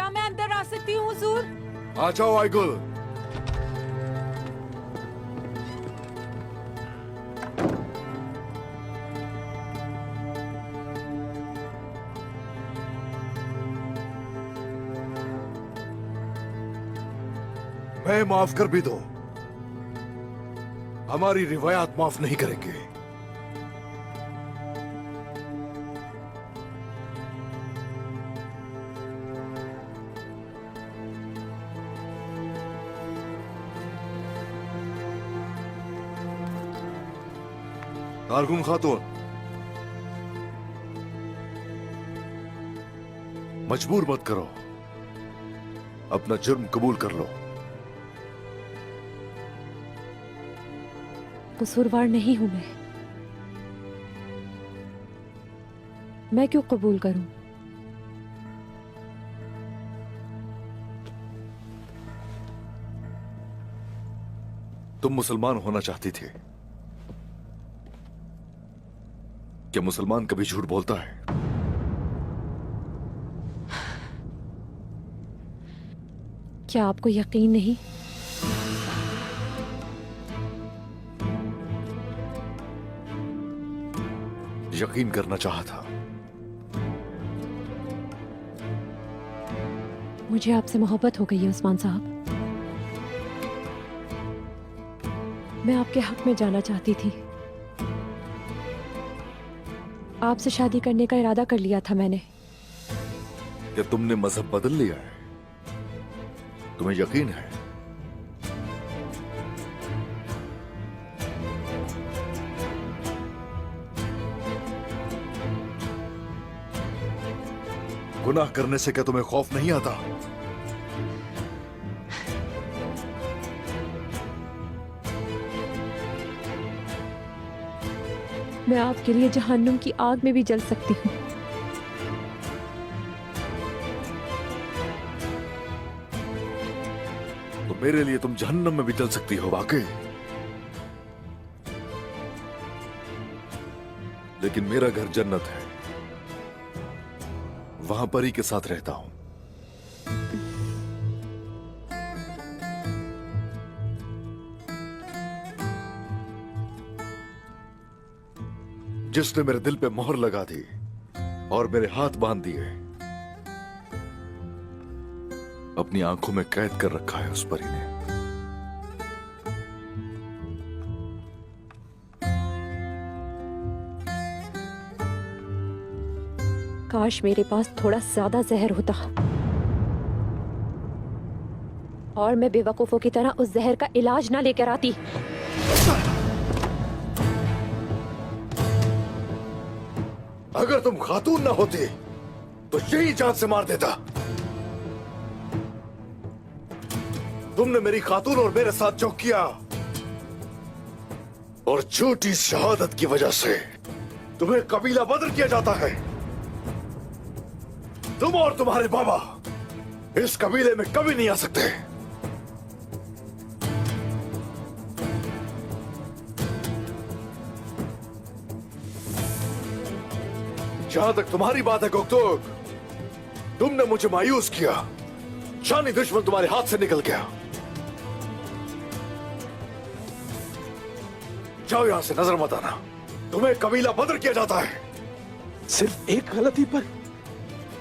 क्या मैं अंदर आ सकती हूँ हुजूर? आ जाओ आइगुल। मैं माफ कर भी दो, हमारी रिवायात माफ नहीं करेंगे। कारकुन खातून, मजबूर मत करो, अपना जुर्म कबूल कर लो। कसूरवार नहीं हूं मैं क्यों कबूल करूं? तुम मुसलमान होना चाहती थी। क्या मुसलमान कभी झूठ बोलता है? क्या आपको यकीन नहीं? यकीन करना चाहा था। मुझे आपसे मोहब्बत हो गई है उस्मान साहब। मैं आपके हक में जाना चाहती थी। आपसे शादी करने का इरादा कर लिया था मैंने। क्या तुमने मजहब बदल लिया है? तुम्हें यकीन है? गुनाह करने से क्या तुम्हें खौफ नहीं आता? मैं आपके लिए जहन्नुम की आग में भी जल सकती हूँ। तो मेरे लिए तुम जहन्नम में भी जल सकती हो वाकई। लेकिन मेरा घर जन्नत है, वहां परी के साथ रहता हूं। जिसने मेरे दिल पे मोहर लगा दी और मेरे हाथ बांध दिए, अपनी आंखों में कैद कर रखा है उस परी ने। काश मेरे पास थोड़ा ज्यादा जहर होता और मैं बेवकूफों की तरह उस जहर का इलाज ना लेकर आती। अगर तुम खातून ना होती तो यही जान से मार देता। तुमने मेरी खातून और मेरे साथ जो किया, और झूठी शहादत की वजह से तुम्हें कबीला बदर किया जाता है। तुम और तुम्हारे बाबा इस कबीले में कभी नहीं आ सकते। जहां तक तुम्हारी बात है गोकतुक, तुमने मुझे मायूस किया। जानी दुश्मन तुम्हारे हाथ से निकल गया। जाओ यहां से, नजर मत आना। तुम्हें कबीला बदर किया जाता है। सिर्फ एक गलती पर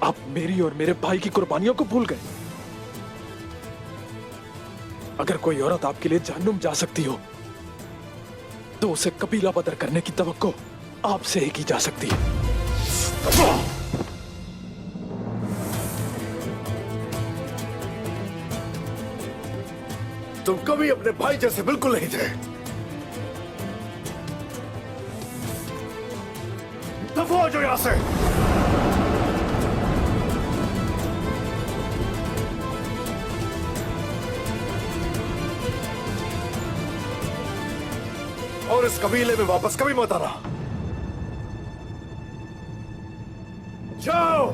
आप मेरी और मेरे भाई की कुर्बानियों को भूल गए। अगर कोई औरत आपके लिए जहन्नुम जा सकती हो, तो उसे कबीला बदर करने की तवक्को आपसे ही की जा सकती है। तुम कभी अपने भाई जैसे बिल्कुल नहीं थे। दफा हो जाओ यहां से। और इस कबीले में वापस कभी मत आना। जाओ।